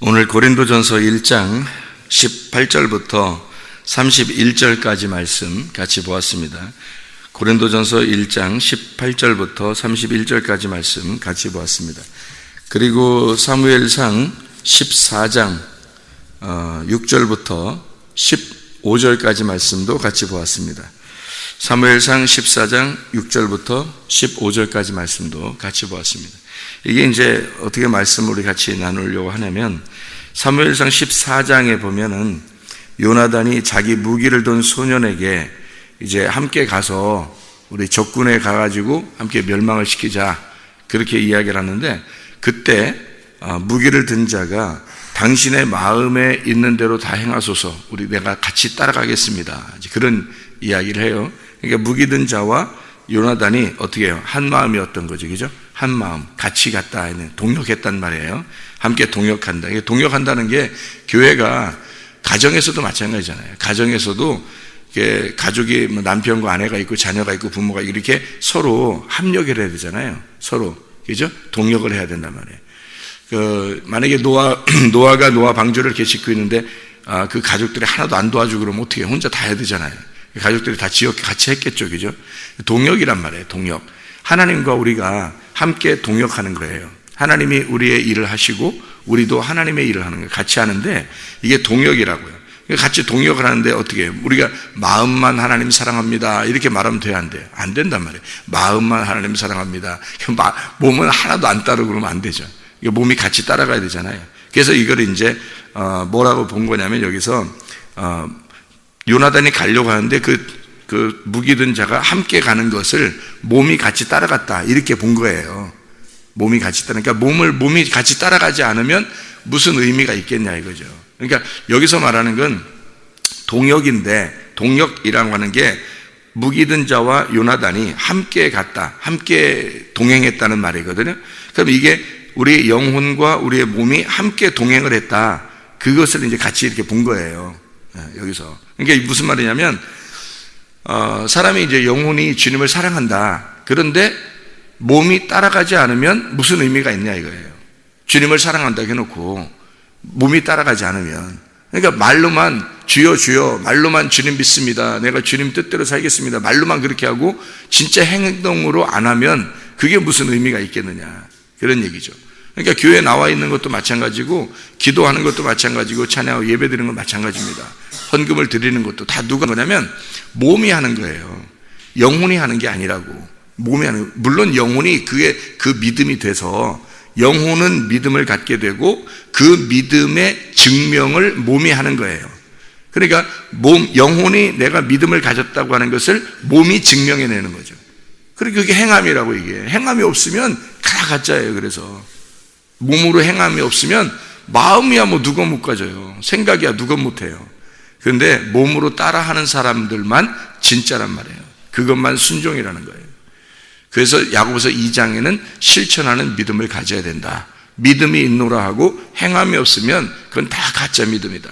오늘 고린도전서 1장 18절부터 31절까지 말씀 같이 보았습니다. 고린도전서 1장 18절부터 31절까지 말씀 같이 보았습니다. 그리고 사무엘상 14장 6절부터 15절까지 말씀도 같이 보았습니다. 사무엘상 14장 6절부터 15절까지 말씀도 같이 보았습니다. 이게 이제 어떻게 말씀을 우리 같이 나누려고 하냐면, 사무엘상 14장에 보면은 요나단이 자기 무기를 든 소년에게 이제 함께 가서 우리 적군에 가가지고 함께 멸망을 시키자, 그렇게 이야기를 하는데, 그때 무기를 든 자가 당신의 마음에 있는 대로 다 행하소서, 내가 같이 따라가겠습니다, 그런 이야기를 해요. 그러니까 무기 든 자와 요나단이 어떻게 해요? 한 마음이었던 거죠, 그죠? 한 마음, 같이 갔다, 동역했단 말이에요. 함께 동역한다. 동역한다는 게 교회가 가정에서도 마찬가지잖아요. 가정에서도 가족이 남편과 아내가 있고 자녀가 있고 부모가 있고 이렇게 서로 합력을 해야 되잖아요. 서로, 그죠? 동역을 해야 된단 말이에요. 만약에 노아가 노아 방주를 이렇게 짓고 있는데 그 가족들이 하나도 안 도와주고 그러면 어떻게 해요? 혼자 다 해야 되잖아요. 가족들이 다 지역 같이 했겠죠, 그죠? 동역이란 말이에요, 동역. 하나님과 우리가 함께 동역하는 거예요. 하나님이 우리의 일을 하시고 우리도 하나님의 일을 하는 거예요. 같이 하는데 이게 동역이라고요. 같이 동역을 하는데 어떻게 해요? 우리가 마음만 하나님 사랑합니다, 이렇게 말하면 돼야 안 돼요? 안 된단 말이에요. 마음만 하나님 사랑합니다. 몸은 하나도 안 따르고 그러면 안 되죠. 몸이 같이 따라가야 되잖아요. 그래서 이걸 이제 뭐라고 본 거냐면, 여기서 요나단이 가려고 하는데 그 무기 든 자가 함께 가는 것을 몸이 같이 따라갔다, 이렇게 본 거예요. 몸이 같이 따라가니까 몸이 같이 따라가지 않으면 무슨 의미가 있겠냐 이거죠. 그러니까 여기서 말하는 건 동역인데, 동역이라고 하는 게 무기 든 자와 요나단이 함께 갔다, 함께 동행했다는 말이거든요. 그럼 이게 우리의 영혼과 우리의 몸이 함께 동행을 했다, 그것을 이제 같이 이렇게 본 거예요, 여기서. 그러니까 무슨 말이냐면, 사람이 이제 영혼이 주님을 사랑한다, 그런데 몸이 따라가지 않으면 무슨 의미가 있냐 이거예요. 주님을 사랑한다 해놓고 몸이 따라가지 않으면, 그러니까 말로만 주여 주여, 말로만 주님 믿습니다, 내가 주님 뜻대로 살겠습니다, 말로만 그렇게 하고 진짜 행동으로 안 하면 그게 무슨 의미가 있겠느냐, 그런 얘기죠. 그러니까 교회에 나와 있는 것도 마찬가지고, 기도하는 것도 마찬가지고, 찬양하고 예배 드리는 건 마찬가지입니다. 헌금을 드리는 것도 다 누가 하냐면 몸이 하는 거예요. 영혼이 하는 게 아니라고. 몸이 하는, 물론 영혼이 그 믿음이 돼서 영혼은 믿음을 갖게 되고 그 믿음의 증명을 몸이 하는 거예요. 그러니까 영혼이 내가 믿음을 가졌다고 하는 것을 몸이 증명해내는 거죠. 그러니까 그게 행함이라고. 이게 행함이 없으면 다 가짜예요. 그래서 몸으로 행함이 없으면 마음이야 뭐 누가 못 가져요. 생각이야 누가 못해요. 그런데 몸으로 따라하는 사람들만 진짜란 말이에요. 그것만 순종이라는 거예요. 그래서 야고보서 2장에는 실천하는 믿음을 가져야 된다. 믿음이 있노라 하고 행함이 없으면 그건 다 가짜 믿음이다.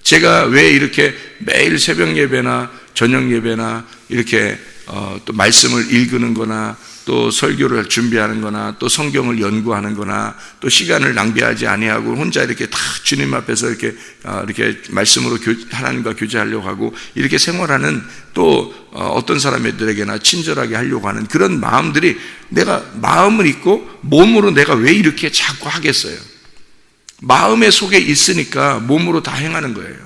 제가 왜 이렇게 매일 새벽 예배나 저녁 예배나 이렇게 또 말씀을 읽는 거나 또 설교를 준비하는 거나 또 성경을 연구하는 거나 또 시간을 낭비하지 아니하고 혼자 이렇게 다 주님 앞에서 이렇게 말씀으로 하나님과 교제하려고 하고 이렇게 생활하는, 또 어떤 사람들에게나 친절하게 하려고 하는 그런 마음들이, 내가 마음을 있고 몸으로 내가 왜 이렇게 자꾸 하겠어요? 마음의 속에 있으니까 몸으로 다 행하는 거예요.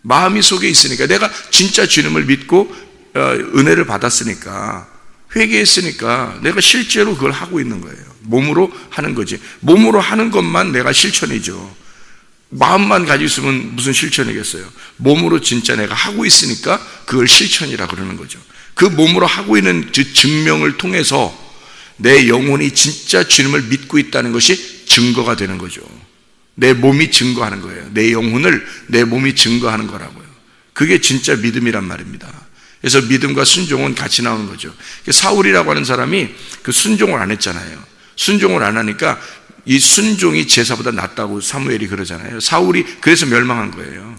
마음이 속에 있으니까, 내가 진짜 주님을 믿고 은혜를 받았으니까, 회개했으니까 내가 실제로 그걸 하고 있는 거예요. 몸으로 하는 거지. 몸으로 하는 것만 내가 실천이죠. 마음만 가지고 있으면 무슨 실천이겠어요? 몸으로 진짜 내가 하고 있으니까 그걸 실천이라고 그러는 거죠. 그 몸으로 하고 있는 그 증명을 통해서 내 영혼이 진짜 주님을 믿고 있다는 것이 증거가 되는 거죠. 내 몸이 증거하는 거예요. 내 영혼을 내 몸이 증거하는 거라고요. 그게 진짜 믿음이란 말입니다. 그래서 믿음과 순종은 같이 나오는 거죠. 사울이라고 하는 사람이 그 순종을 안 했잖아요. 순종을 안 하니까 이 순종이 제사보다 낫다고 사무엘이 그러잖아요. 사울이 그래서 멸망한 거예요.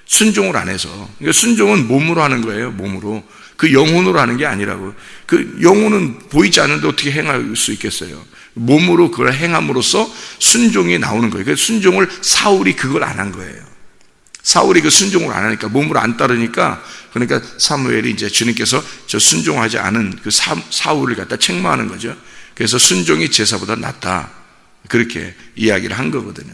순종을 안 해서. 그러니까 순종은 몸으로 하는 거예요. 몸으로. 그 영혼으로 하는 게 아니라고. 그 영혼은 보이지 않는데 어떻게 행할 수 있겠어요? 몸으로 그걸 행함으로써 순종이 나오는 거예요. 그래서 순종을 사울이 그걸 안 한 거예요. 사울이 그 순종을 안 하니까, 몸으로 안 따르니까, 그러니까 사무엘이 이제 주님께서 저 순종하지 않은 그 사울을 갖다 책망하는 거죠. 그래서 순종이 제사보다 낫다, 그렇게 이야기를 한 거거든요.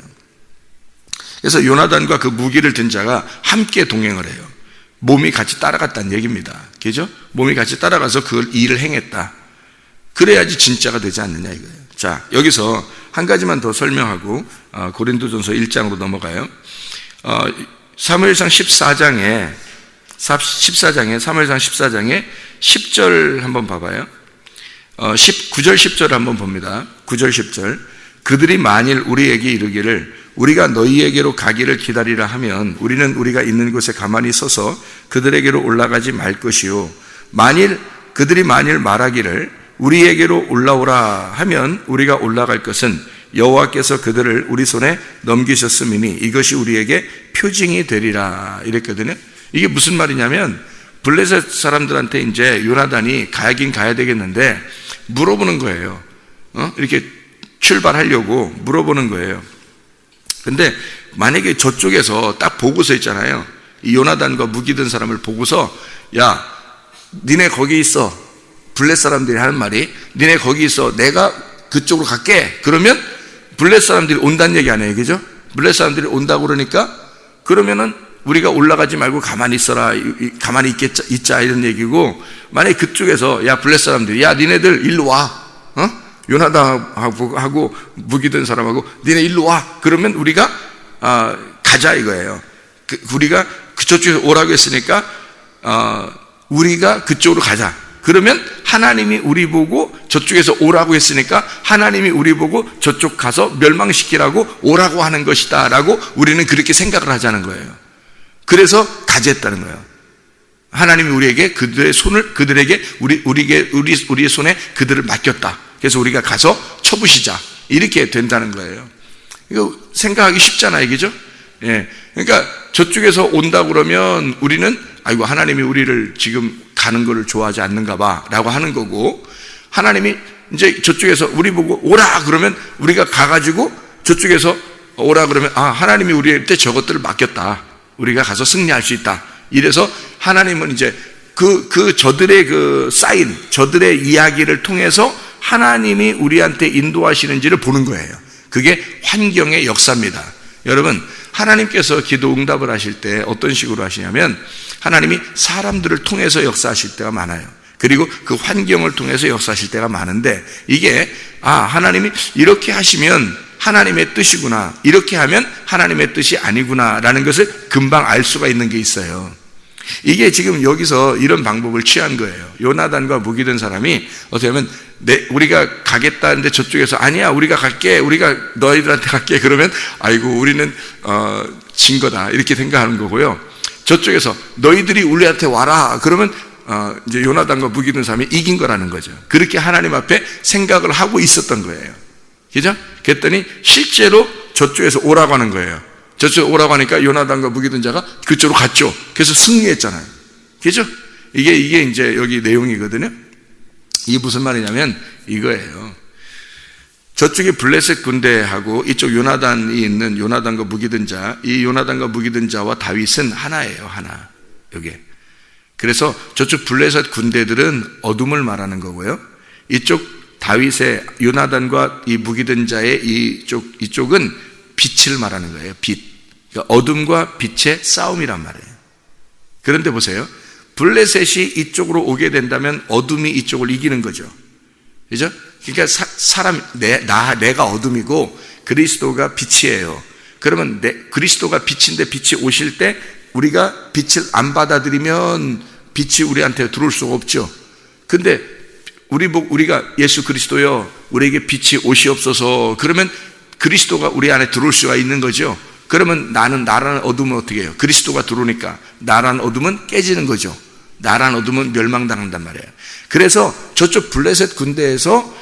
그래서 요나단과 그 무기를 든 자가 함께 동행을 해요. 몸이 같이 따라갔다는 얘기입니다. 그죠? 몸이 같이 따라가서 그 일을 행했다. 그래야지 진짜가 되지 않느냐 이거예요. 자, 여기서 한 가지만 더 설명하고 고린도전서 1장으로 넘어가요. 사무엘상 14장에 사무엘상 14장에 10절 한번 봐봐요. 9절 10절 한번 봅니다. 9절 10절. 그들이 만일 우리에게 이르기를 우리가 너희에게로 가기를 기다리라 하면 우리는 우리가 있는 곳에 가만히 서서 그들에게로 올라가지 말 것이요, 그들이 만일 말하기를 우리에게로 올라오라 하면 우리가 올라갈 것은 여호와께서 그들을 우리 손에 넘기셨음이니 이것이 우리에게 표징이 되리라, 이랬거든요. 이게 무슨 말이냐면, 블레셋 사람들한테 이제 요나단이 가야긴 가야 되겠는데 물어보는 거예요. 이렇게 출발하려고 물어보는 거예요. 근데 만약에 저쪽에서 딱 보고서 있잖아요. 이 요나단과 무기 든 사람을 보고서, 야, 니네 거기 있어. 블레셋 사람들이 하는 말이, 니네 거기 있어. 내가 그쪽으로 갈게. 그러면 블레셋 사람들이 온다는 얘기 아니에요, 그죠? 블레셋 사람들이 온다고 그러니까, 그러면은 우리가 올라가지 말고 가만히 있어라, 가만히 있자, 이런 얘기고, 만약에 그쪽에서, 야, 블레셋 사람들이, 야, 니네들 일로 와. 요나단하고 무기 든 사람하고 니네 일로 와. 그러면 우리가 가자 이거예요. 우리가 저쪽에서 오라고 했으니까 우리가 그쪽으로 가자. 그러면 하나님이 우리 보고 저쪽에서 오라고 했으니까 하나님이 우리 보고 저쪽 가서 멸망시키라고 오라고 하는 것이다 라고 우리는 그렇게 생각을 하자는 거예요. 그래서 가졌다는 거예요. 하나님이 우리에게 그들에게 우리의 손에 그들을 맡겼다. 그래서 우리가 가서 쳐부시자, 이렇게 된다는 거예요. 이거 생각하기 쉽잖아요, 그죠? 예. 그러니까 저쪽에서 온다 그러면 우리는 아이고 하나님이 우리를 지금 가는 거를 좋아하지 않는가 봐라고 하는 거고, 하나님이 이제 저쪽에서 우리 보고 오라 그러면 우리가 가가지고 저쪽에서 오라 그러면 하나님이 우리한테 저것들을 맡겼다. 우리가 가서 승리할 수 있다. 이래서 하나님은 이제 저들의 그 사인, 저들의 이야기를 통해서 하나님이 우리한테 인도하시는지를 보는 거예요. 그게 환경의 역사입니다. 여러분, 하나님께서 기도 응답을 하실 때 어떤 식으로 하시냐면, 하나님이 사람들을 통해서 역사하실 때가 많아요. 그리고 그 환경을 통해서 역사하실 때가 많은데, 이게 하나님이 이렇게 하시면 하나님의 뜻이구나, 이렇게 하면 하나님의 뜻이 아니구나 라는 것을 금방 알 수가 있는 게 있어요. 이게 지금 여기서 이런 방법을 취한 거예요. 요나단과 무기 든 사람이 어떻게 하면 우리가 가겠다는데 저쪽에서 아니야, 우리가 갈게, 우리가 너희들한테 갈게. 그러면 아이고 우리는 진 거다, 이렇게 생각하는 거고요. 저쪽에서 너희들이 우리한테 와라 그러면 이제 요나단과 무기 든 사람이 이긴 거라는 거죠. 그렇게 하나님 앞에 생각을 하고 있었던 거예요. 그죠? 그랬더니 실제로 저쪽에서 오라고 하는 거예요. 저쪽에 오라고 하니까 요나단과 무기 든 자가 그쪽으로 갔죠. 그래서 승리했잖아요. 그죠? 이게 이제 여기 내용이거든요. 이게 무슨 말이냐면 이거예요. 저쪽에 블레셋 군대하고 이쪽 요나단이 있는 요나단과 무기 든 자, 이 요나단과 무기 든 자와 다윗은 하나예요, 하나. 여기. 그래서 저쪽 블레셋 군대들은 어둠을 말하는 거고요. 이쪽 다윗의 요나단과 이 무기 든 자의 이쪽은 빛을 말하는 거예요. 빛. 그러니까 어둠과 빛의 싸움이란 말이에요. 그런데 보세요. 블레셋이 이쪽으로 오게 된다면 어둠이 이쪽을 이기는 거죠. 그죠? 그러니까 내가 어둠이고 그리스도가 빛이에요. 그러면 그리스도가 빛인데 빛이 오실 때 우리가 빛을 안 받아들이면 빛이 우리한테 들어올 수가 없죠. 근데 우리가 예수 그리스도요, 우리에게 빛이 오시옵소서. 그러면 그리스도가 우리 안에 들어올 수가 있는 거죠. 그러면 나라는 어둠은 어떻게 해요? 그리스도가 들어오니까 나라는 어둠은 깨지는 거죠. 나라는 어둠은 멸망당한단 말이에요. 그래서 저쪽 블레셋 군대에서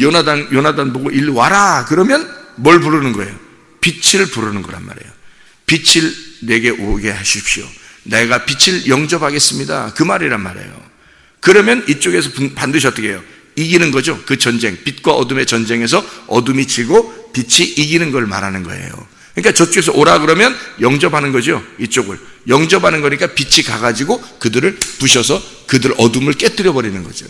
요나단 보고 일로 와라 그러면 뭘 부르는 거예요? 빛을 부르는 거란 말이에요. 빛을 내게 오게 하십시오. 내가 빛을 영접하겠습니다. 그 말이란 말이에요. 그러면 이쪽에서 반드시 어떻게 해요? 이기는 거죠. 그 전쟁, 빛과 어둠의 전쟁에서 어둠이 지고 빛이 이기는 걸 말하는 거예요. 그러니까 저쪽에서 오라 그러면 영접하는 거죠. 이쪽을 영접하는 거니까 빛이 가가지고 그들을 부셔서 그들 어둠을 깨뜨려 버리는 거죠.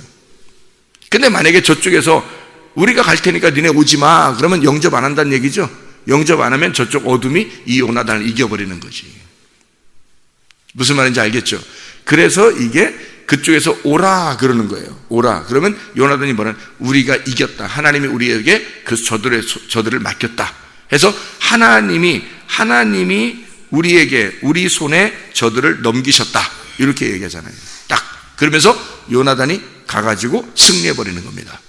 근데 만약에 저쪽에서 우리가 갈 테니까 니네 오지 마 그러면 영접 안 한다는 얘기죠. 영접 안 하면 저쪽 어둠이 이 요나단을 이겨버리는 거지. 무슨 말인지 알겠죠? 그래서 이게 그쪽에서 오라 그러는 거예요. 오라 그러면 요나단이 뭐냐면 우리가 이겼다. 하나님이 우리에게 그 저들을 맡겼다 해서 하나님이 우리에게 우리 손에 저들을 넘기셨다 이렇게 얘기하잖아요. 딱 그러면서 요나단이 가가지고 승리해버리는 겁니다.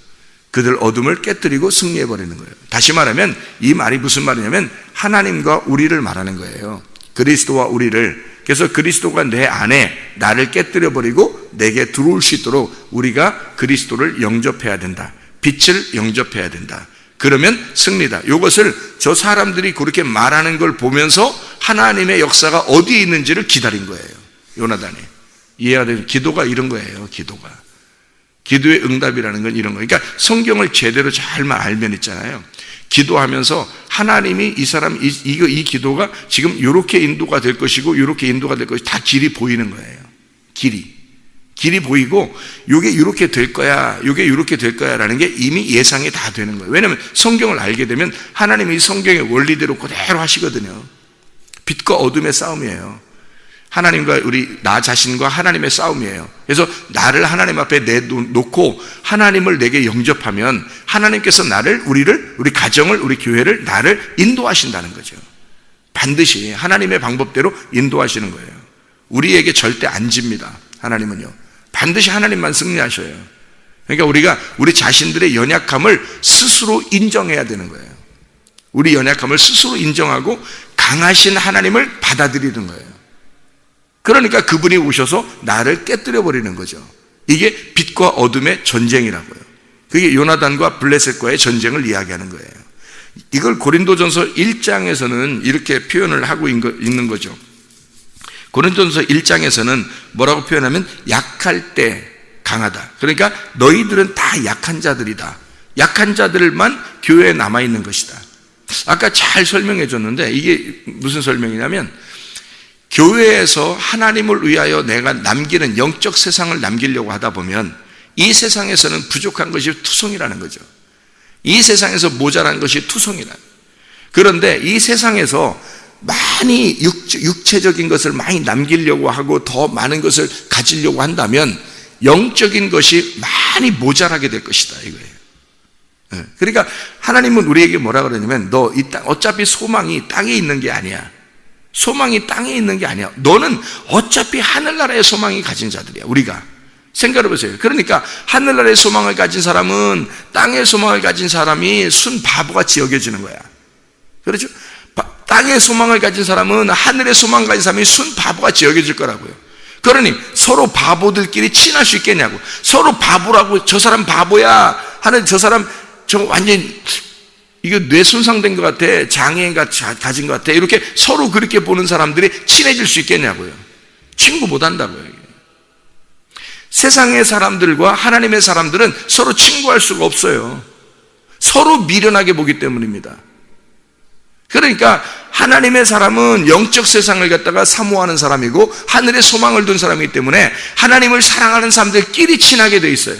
그들 어둠을 깨뜨리고 승리해버리는 거예요. 다시 말하면 이 말이 무슨 말이냐면 하나님과 우리를 말하는 거예요. 그리스도와 우리를. 그래서 그리스도가 내 안에 나를 깨뜨려버리고 내게 들어올 수 있도록 우리가 그리스도를 영접해야 된다. 빛을 영접해야 된다. 그러면 승리다. 이것을 저 사람들이 그렇게 말하는 걸 보면서 하나님의 역사가 어디에 있는지를 기다린 거예요. 요나단이. 이해가 되는 기도가 이런 거예요. 기도의 응답이라는 건 이런 거예요. 그러니까 성경을 제대로 잘 알면 있잖아요. 기도하면서 하나님이 이 사람 이 기도가 지금 이렇게 인도가 될 것이고 이렇게 인도가 될 것이 다 길이 보이는 거예요. 길이 보이고 이게 이렇게 될 거야, 이게 이렇게 될 거야라는 게 이미 예상이 다 되는 거예요. 왜냐하면 성경을 알게 되면 하나님이 성경의 원리대로 그대로 하시거든요. 빛과 어둠의 싸움이에요. 하나님과 나 자신과 하나님의 싸움이에요. 그래서 나를 하나님 앞에 내놓고 하나님을 내게 영접하면 하나님께서 우리 가정을, 우리 교회를, 나를 인도하신다는 거죠. 반드시 하나님의 방법대로 인도하시는 거예요. 우리에게 절대 안 집니다. 하나님은요. 반드시 하나님만 승리하셔요. 그러니까 우리 자신들의 연약함을 스스로 인정해야 되는 거예요. 우리 연약함을 스스로 인정하고 강하신 하나님을 받아들이는 거예요. 그러니까 그분이 오셔서 나를 깨뜨려 버리는 거죠. 이게 빛과 어둠의 전쟁이라고요. 그게 요나단과 블레셋과의 전쟁을 이야기하는 거예요. 이걸 고린도전서 1장에서는 이렇게 표현을 하고 있는 거죠. 고린도전서 1장에서는 뭐라고 표현하면 약할 때 강하다. 그러니까 너희들은 다 약한 자들이다. 약한 자들만 교회에 남아있는 것이다. 아까 잘 설명해 줬는데 이게 무슨 설명이냐면 교회에서 하나님을 위하여 내가 남기는 영적 세상을 남기려고 하다 보면 이 세상에서는 부족한 것이 투성이라는 거죠. 이 세상에서 모자란 것이 투성이라. 그런데 이 세상에서 많이 육체적인 것을 많이 남기려고 하고 더 많은 것을 가지려고 한다면 영적인 것이 많이 모자라게 될 것이다 이거예요. 그러니까 하나님은 우리에게 뭐라 그러냐면 너 이 땅 어차피 소망이 땅에 있는 게 아니야. 소망이 땅에 있는 게 아니야. 너는 어차피 하늘나라의 소망이 가진 자들이야. 우리가 생각해 보세요. 그러니까 하늘나라의 소망을 가진 사람은 땅의 소망을 가진 사람이 순 바보같이 여겨지는 거야. 그렇죠? 땅의 소망을 가진 사람은 하늘의 소망을 가진 사람이 순 바보같이 여겨질 거라고요. 그러니 서로 바보들끼리 친할 수 있겠냐고. 서로 바보라고 저 사람 바보야 하는 저 사람 저 완전 이거 뇌 손상된 것 같아, 장애가 가진 것 같아 이렇게 서로 그렇게 보는 사람들이 친해질 수 있겠냐고요. 친구 못 한다고요. 세상의 사람들과 하나님의 사람들은 서로 친구할 수가 없어요. 서로 미련하게 보기 때문입니다. 그러니까 하나님의 사람은 영적 세상을 갖다가 사모하는 사람이고 하늘의 소망을 둔 사람이기 때문에 하나님을 사랑하는 사람들끼리 친하게 돼 있어요.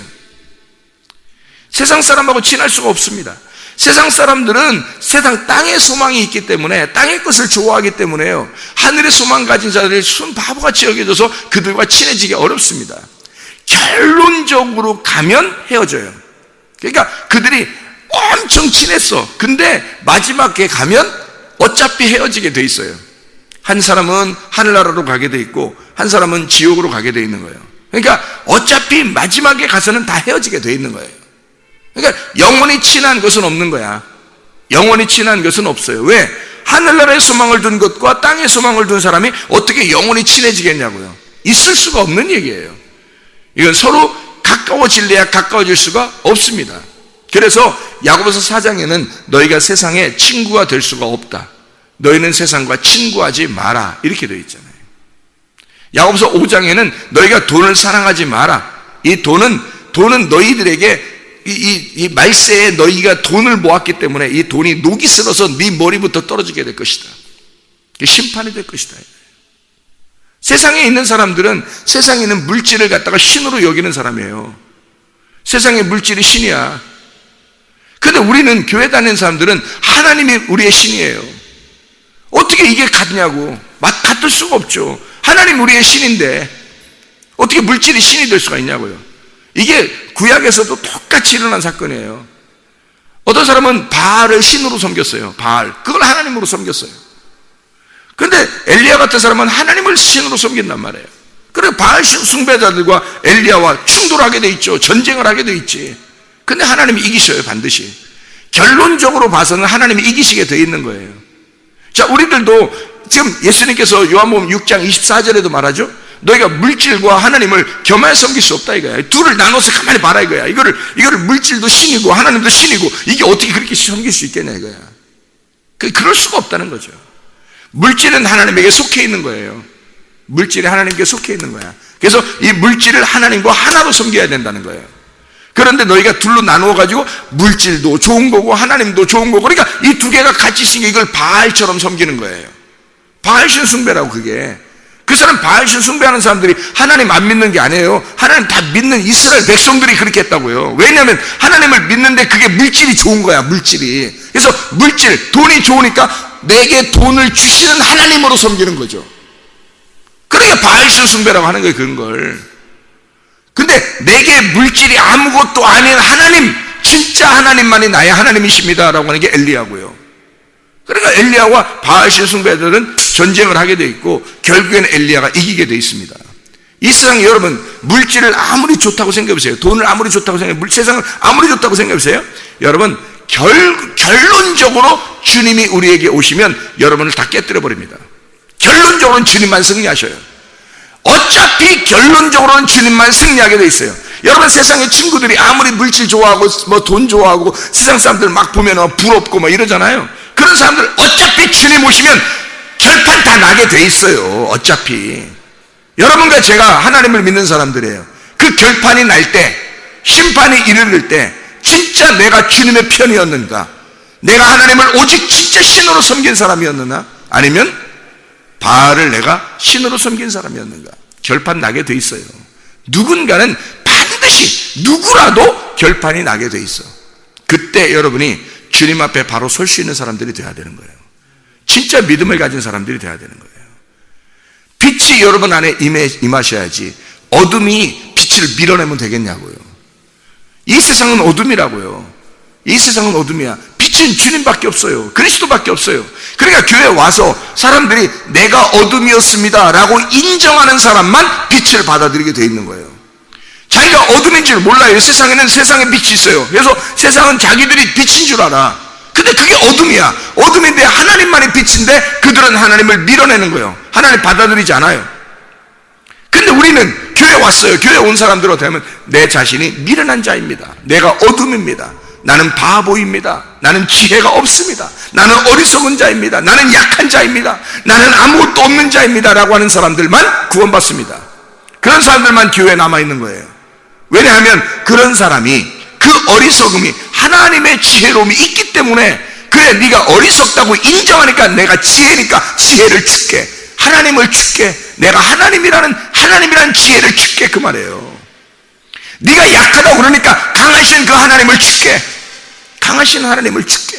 세상 사람하고 친할 수가 없습니다. 세상 사람들은 세상 땅의 소망이 있기 때문에 땅의 것을 좋아하기 때문에요. 하늘의 소망 가진 자들이 순 바보같이 여겨져서 그들과 친해지기 어렵습니다. 결론적으로 가면 헤어져요. 그러니까 그들이 엄청 친했어. 근데 마지막에 가면 어차피 헤어지게 돼 있어요. 한 사람은 하늘나라로 가게 돼 있고 한 사람은 지옥으로 가게 돼 있는 거예요. 그러니까 어차피 마지막에 가서는 다 헤어지게 돼 있는 거예요. 그러니까 영원히 친한 것은 없는 거야. 영원히 친한 것은 없어요. 왜? 하늘나라의 소망을 둔 것과 땅의 소망을 둔 사람이 어떻게 영원히 친해지겠냐고요. 있을 수가 없는 얘기예요. 이건 서로 가까워질래야 가까워질 수가 없습니다. 그래서 야고보서 4장에는 너희가 세상에 친구가 될 수가 없다. 너희는 세상과 친구하지 마라 이렇게 되어 있잖아요. 야고보서 5장에는 너희가 돈을 사랑하지 마라. 이 돈은 너희들에게 이 말세에 너희가 돈을 모았기 때문에 이 돈이 녹이 슬어서 네 머리부터 떨어지게 될 것이다. 심판이 될 것이다. 세상에 있는 사람들은 세상에 있는 물질을 갖다가 신으로 여기는 사람이에요. 세상의 물질이 신이야. 근데 우리는 교회 다니는 사람들은 하나님이 우리의 신이에요. 어떻게 이게 같냐고. 같을 수가 없죠. 하나님 우리의 신인데 어떻게 물질이 신이 될 수가 있냐고요. 이게 구약에서도 똑같이 일어난 사건이에요. 어떤 사람은 바알을 신으로 섬겼어요. 바알. 그걸 하나님으로 섬겼어요. 그런데 엘리야 같은 사람은 하나님을 신으로 섬긴단 말이에요. 그래서 바알 숭배자들과 엘리야와 충돌하게 돼 있죠. 전쟁을 하게 돼 있지. 근데 하나님이 이기셔요, 반드시. 결론적으로 봐서는 하나님이 이기시게 돼 있는 거예요. 자, 우리들도 지금 예수님께서 요한복음 6장 24절에도 말하죠. 너희가 물질과 하나님을 겸하여 섬길 수 없다 이거야. 둘을 나눠서 가만히 봐라 이거야. 이거를 물질도 신이고 하나님도 신이고 이게 어떻게 그렇게 섬길 수 있겠냐 이거야. 그럴 수가 없다는 거죠. 물질은 하나님에게 속해 있는 거예요. 물질이 하나님께 속해 있는 거야. 그래서 이 물질을 하나님과 하나로 섬겨야 된다는 거예요. 그런데 너희가 둘로 나누어 가지고 물질도 좋은 거고 하나님도 좋은 거고, 그러니까 이 두 개가 같이 있으니까 이걸 바알처럼 섬기는 거예요. 바알신 숭배라고. 그게 그 사람 바알신 숭배하는 사람들이 하나님 안 믿는 게 아니에요. 하나님 다 믿는 이스라엘 백성들이 그렇게 했다고요. 왜냐하면 하나님을 믿는데 그게 물질이 좋은 거야. 물질이. 그래서 물질, 돈이 좋으니까 내게 돈을 주시는 하나님으로 섬기는 거죠. 그러니까 바알신 숭배라고 하는 거예요. 그런 걸. 근데 내게 물질이 아무것도 아닌 하나님, 진짜 하나님만이 나의 하나님이십니다 라고 하는 게 엘리야고요. 그러니까 엘리야와 바알신 숭배자들은 전쟁을 하게 돼 있고 결국에는 엘리야가 이기게 돼 있습니다. 이 세상 여러분, 물질을 아무리 좋다고 생각해보세요. 돈을 아무리 좋다고 생각해보세요. 세상을 아무리 좋다고 생각해보세요. 여러분, 결론적으로 주님이 우리에게 오시면 여러분을 다 깨뜨려 버립니다. 결론적으로는 주님만 승리하셔요. 어차피 결론적으로는 주님만 승리하게 돼 있어요. 여러분, 세상의 친구들이 아무리 물질 좋아하고 뭐 돈 좋아하고 세상 사람들 막 보면 부럽고 뭐 이러잖아요. 그런 사람들 어차피 주님 오시면 결판 다 나게 돼 있어요. 어차피 여러분과 제가 하나님을 믿는 사람들이에요. 그 결판이 날 때, 심판이 이르를 때 진짜 내가 주님의 편이었는가, 내가 하나님을 오직 진짜 신으로 섬긴 사람이었느냐, 아니면 바알을 내가 신으로 섬긴 사람이었는가, 결판 나게 돼 있어요. 누군가는 반드시 누구라도 결판이 나게 돼 있어. 그때 여러분이 주님 앞에 바로 설 수 있는 사람들이 돼야 되는 거예요. 진짜 믿음을 가진 사람들이 돼야 되는 거예요. 빛이 여러분 안에 임하셔야지 어둠이 빛을 밀어내면 되겠냐고요. 이 세상은 어둠이라고요. 이 세상은 어둠이야. 빛은 주님밖에 없어요. 그리스도밖에 없어요. 그러니까 교회에 와서 사람들이 내가 어둠이었습니다 라고 인정하는 사람만 빛을 받아들이게 돼 있는 거예요. 자기가 어둠인 줄 몰라요. 세상에는 세상에 빛이 있어요. 그래서 세상은 자기들이 빛인 줄 알아. 근데 그게 어둠이야. 어둠인데 하나님만이 빛인데 그들은 하나님을 밀어내는 거예요. 하나님 받아들이지 않아요. 근데 우리는 교회 왔어요. 교회 온 사람들 어떻게 하면 내 자신이 미련한 자입니다. 내가 어둠입니다. 나는 바보입니다. 나는 지혜가 없습니다. 나는 어리석은 자입니다. 나는 약한 자입니다. 나는 아무것도 없는 자입니다 라고 하는 사람들만 구원받습니다. 그런 사람들만 교회에 남아있는 거예요. 왜냐하면 그런 사람이, 그 어리석음이 하나님의 지혜로움이 있기 때문에, 그래 네가 어리석다고 인정하니까 내가 지혜니까 지혜를 줄게, 하나님을 줄게, 내가 하나님이라는 지혜를 줄게, 그 말이에요. 네가 약하다고 그러니까 강하신 그 하나님을 줄게, 강하신 하나님을 줄게.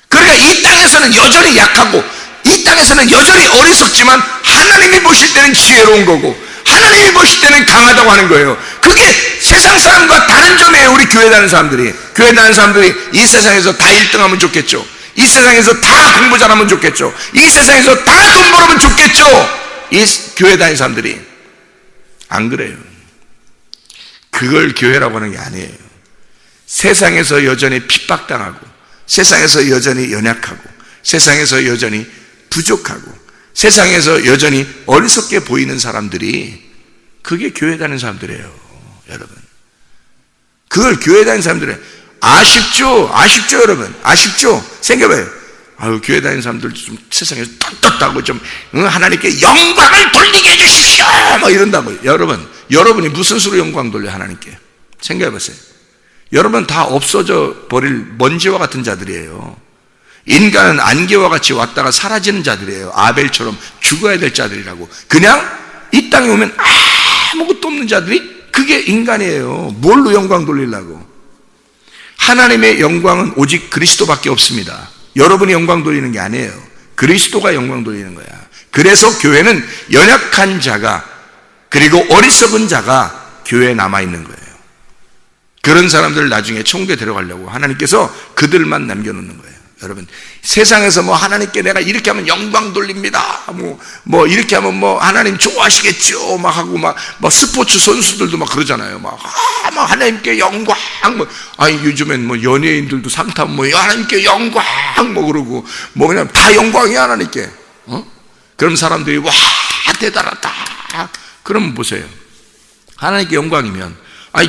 그러니까 이 땅에서는 여전히 약하고 이 땅에서는 여전히 어리석지만 하나님이 보실 때는 지혜로운 거고 하나님이 보실 때는 강하다고 하는 거예요. 그게 세상 사람과 다른 점이에요. 우리 교회 다니는 사람들이. 교회 다니는 사람들이 이 세상에서 다 1등하면 좋겠죠. 이 세상에서 다 공부 잘하면 좋겠죠. 이 세상에서 다 돈 벌으면 좋겠죠. 이 교회 다니는 사람들이 안 그래요. 그걸 교회라고 하는 게 아니에요. 세상에서 여전히 핍박당하고, 세상에서 여전히 연약하고, 세상에서 여전히 부족하고, 세상에서 여전히 어리석게 보이는 사람들이, 그게 교회 다니는 사람들이에요. 여러분, 그걸 교회 다니는 사람들이 아쉽죠? 아쉽죠 여러분? 아쉽죠? 생각해봐요. 아유, 교회 다니는 사람들 좀 세상에서 떳떳하고 좀 하나님께 영광을 돌리게 해주십시오 막 이런다고요. 여러분이 무슨 수로 영광 돌려 하나님께? 생각해 보세요. 여러분 다 없어져 버릴 먼지와 같은 자들이에요. 인간은 안개와 같이 왔다가 사라지는 자들이에요. 아벨처럼 죽어야 될 자들이라고. 그냥 이 땅에 오면 아무것도 없는 자들이 그게 인간이에요. 뭘로 영광 돌리려고? 하나님의 영광은 오직 그리스도밖에 없습니다. 여러분이 영광 돌리는 게 아니에요. 그리스도가 영광 돌리는 거야. 그래서 교회는 연약한 자가 그리고 어리석은 자가 교회에 남아있는 거예요. 그런 사람들을 나중에 천국에 데려가려고 하나님께서 그들만 남겨놓는 거예요. 여러분, 세상에서 뭐 하나님께 내가 이렇게 하면 영광 돌립니다. 뭐 이렇게 하면 뭐 하나님 좋아하시겠죠. 막 하고 막 스포츠 선수들도 막 그러잖아요. 막 하나님께 영광. 요즘엔 뭐 연예인들도 상 타면 뭐 하나님께 영광. 뭐 그러고 뭐 그냥 다 영광이야 하나님께. 그럼 사람들이 와 대단하다. 그러면 보세요. 하나님께 영광이면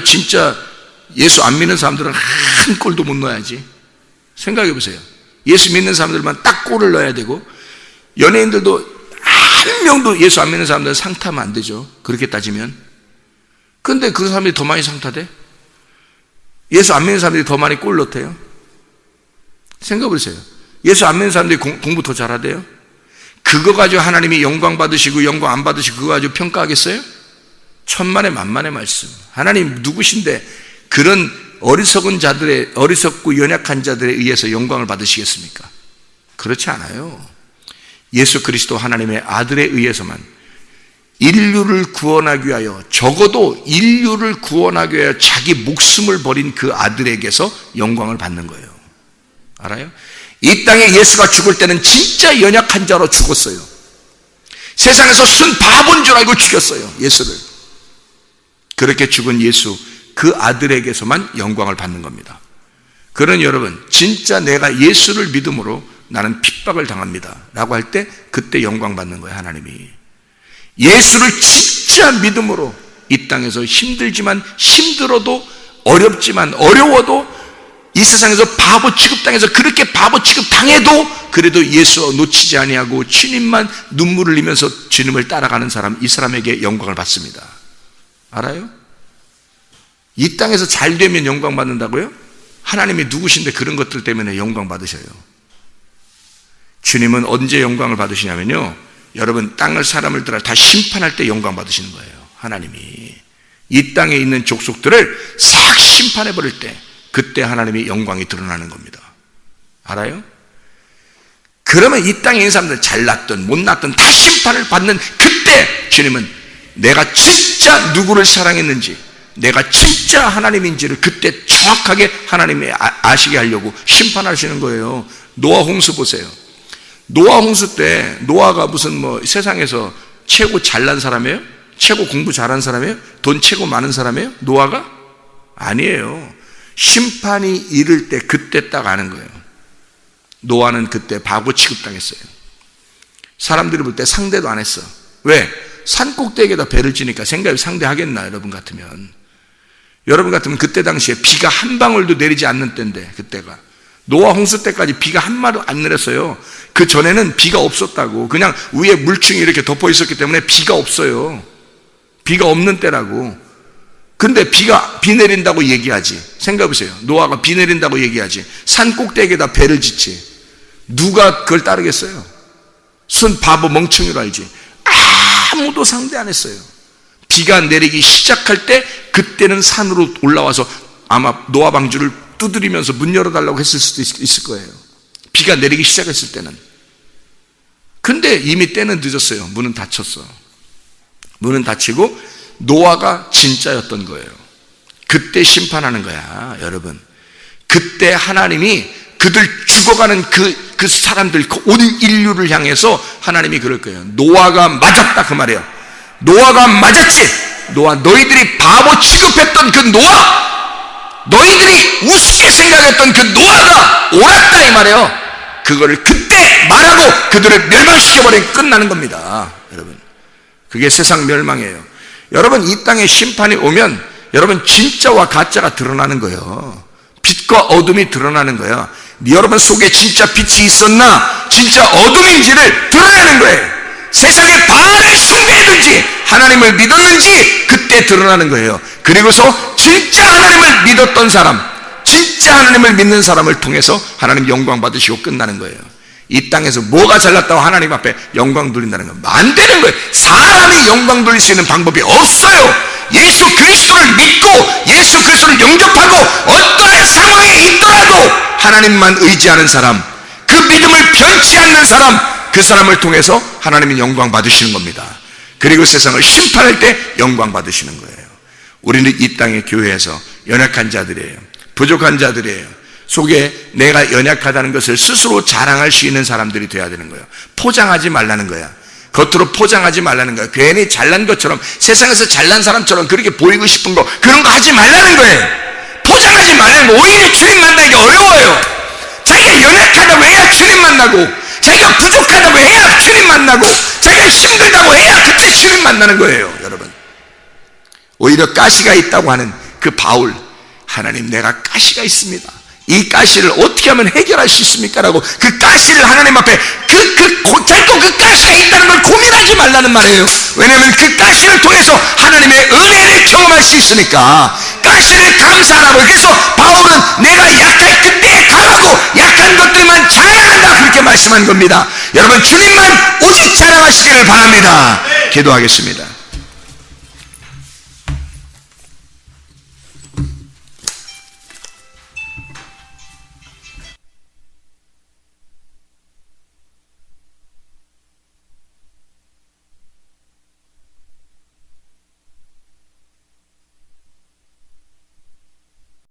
진짜 예수 안 믿는 사람들은 한 골도 못 넣어야지. 생각해 보세요. 예수 믿는 사람들만 딱 골을 넣어야 되고 연예인들도 한 명도 예수 안 믿는 사람들은 상 타면 안 되죠. 그렇게 따지면. 근데 그 사람들이 더 많이 상 타대? 예수 안 믿는 사람들이 더 많이 골 넣대요? 생각해 보세요. 예수 안 믿는 사람들이 공부 더 잘하대요? 그거 가지고 하나님이 영광 받으시고 영광 안 받으시고 그거 가지고 평가하겠어요? 천만의 만만의 말씀. 하나님 누구신데 그런 어리석고 연약한 자들에 의해서 영광을 받으시겠습니까? 그렇지 않아요. 예수 그리스도 하나님의 아들에 의해서만 인류를 구원하기 위하여, 적어도 인류를 구원하기 위하여 자기 목숨을 버린 그 아들에게서 영광을 받는 거예요. 알아요? 이 땅에 예수가 죽을 때는 진짜 연약한 자로 죽었어요. 세상에서 순 바본 줄 알고 죽였어요, 예수를. 그렇게 죽은 예수, 그 아들에게서만 영광을 받는 겁니다. 그런 여러분, 진짜 내가 예수를 믿음으로 나는 핍박을 당합니다 라고 할 때 그때 영광 받는 거예요, 하나님이. 예수를 진짜 믿음으로 이 땅에서 힘들지만 힘들어도 어렵지만 어려워도 이 세상에서 바보 취급당해서 그렇게 바보 취급당해도 그래도 예수 놓치지 아니하고 주님만 눈물을 흘리면서 주님을 따라가는 사람, 이 사람에게 영광을 받습니다. 알아요? 이 땅에서 잘 되면 영광 받는다고요? 하나님이 누구신데 그런 것들 때문에 영광 받으셔요. 주님은 언제 영광을 받으시냐면요, 여러분 땅을 사람들을 다 심판할 때 영광 받으시는 거예요. 하나님이 이 땅에 있는 족속들을 싹 심판해 버릴 때 그때 하나님의 영광이 드러나는 겁니다. 알아요? 그러면 이 땅에 있는 사람들 잘났든 못났든 다 심판을 받는 그때 주님은 내가 진짜 누구를 사랑했는지, 내가 진짜 하나님인지를 그때 정확하게 하나님이 아시게 하려고 심판하시는 거예요. 노아 홍수 보세요. 노아 홍수 때 노아가 무슨 뭐 세상에서 최고 잘난 사람이에요? 최고 공부 잘한 사람이에요? 돈 최고 많은 사람이에요? 노아가? 아니에요. 심판이 이를 때 그때 딱 아는 거예요. 노아는 그때 바보 취급당했어요. 사람들이 볼 때 상대도 안 했어. 왜? 산꼭대기에다 배를 지니까 생각이 상대하겠나? 여러분 같으면 그때 당시에 비가 한 방울도 내리지 않는 때인데, 그때가 노아 홍수 때까지 비가 한 마도 안 내렸어요. 그 전에는 비가 없었다고. 그냥 위에 물층이 이렇게 덮어 있었기 때문에 비가 없어요. 비가 없는 때라고. 근데 비 내린다고 얘기하지. 생각해보세요. 노아가 비 내린다고 얘기하지. 산 꼭대기에다 배를 짓지. 누가 그걸 따르겠어요? 순 바보 멍청이로 알지. 아무도 상대 안 했어요. 비가 내리기 시작할 때 그때는 산으로 올라와서 아마 노아 방주를 두드리면서 문 열어달라고 했을 수도 있을 거예요. 비가 내리기 시작했을 때는. 근데 이미 때는 늦었어요. 문은 닫혔어. 문은 닫히고 노아가 진짜였던 거예요. 그때 심판하는 거야, 여러분. 그때 하나님이 그들 죽어가는 그 사람들, 온 인류를 향해서 하나님이 그럴 거예요. 노아가 맞았다, 그 말이에요. 노아가 맞았지. 노아, 너희들이 바보 취급했던 그 노아, 너희들이 우습게 생각했던 그 노아가 옳았다, 이 말이에요. 그거를 그때 말하고 그들을 멸망시켜버리면 끝나는 겁니다, 여러분. 그게 세상 멸망이에요. 여러분, 이 땅에 심판이 오면 여러분 진짜와 가짜가 드러나는 거예요. 빛과 어둠이 드러나는 거예요. 여러분 속에 진짜 빛이 있었나 진짜 어둠인지를 드러내는 거예요. 세상의 바알을 숭배했던 했든지 하나님을 믿었는지 그때 드러나는 거예요. 그리고서 진짜 하나님을 믿었던 사람, 진짜 하나님을 믿는 사람을 통해서 하나님 영광 받으시고 끝나는 거예요. 이 땅에서 뭐가 잘났다고 하나님 앞에 영광 돌린다는 건 안 되는 거예요. 사람이 영광 돌릴 수 있는 방법이 없어요. 예수 그리스도를 믿고 예수 그리스도를 영접하고 어떠한 상황에 있더라도 하나님만 의지하는 사람, 그 믿음을 변치 않는 사람, 그 사람을 통해서 하나님이 영광 받으시는 겁니다. 그리고 세상을 심판할 때 영광 받으시는 거예요. 우리는 이 땅의 교회에서 연약한 자들이에요. 부족한 자들이에요. 속에 내가 연약하다는 것을 스스로 자랑할 수 있는 사람들이 돼야 되는 거예요. 포장하지 말라는 거야. 겉으로 포장하지 말라는 거야. 괜히 잘난 것처럼, 세상에서 잘난 사람처럼 그렇게 보이고 싶은 거, 그런 거 하지 말라는 거예요. 포장하지 말라는 거. 오히려 주님 만나기 어려워요. 자기가 연약하다고 해야 주님 만나고, 자기가 부족하다고 해야 주님 만나고, 자기가 힘들다고 해야 그때 주님 만나는 거예요. 여러분, 오히려 가시가 있다고 하는 그 바울, 하나님 내가 가시가 있습니다. 이 가시를 어떻게 하면 해결할 수 있습니까? 라고 그 가시를 하나님 앞에 자꾸 그 가시가 있다는 걸 고민하지 말라는 말이에요. 왜냐하면 그 가시를 통해서 하나님의 은혜를 경험할 수 있으니까 가시를 감사하라고. 그래서 바울은 내가 약할 그때 강하고 약한 것들만 자랑한다, 그렇게 말씀한 겁니다. 여러분, 주님만 오직 자랑하시기를 바랍니다. 기도하겠습니다.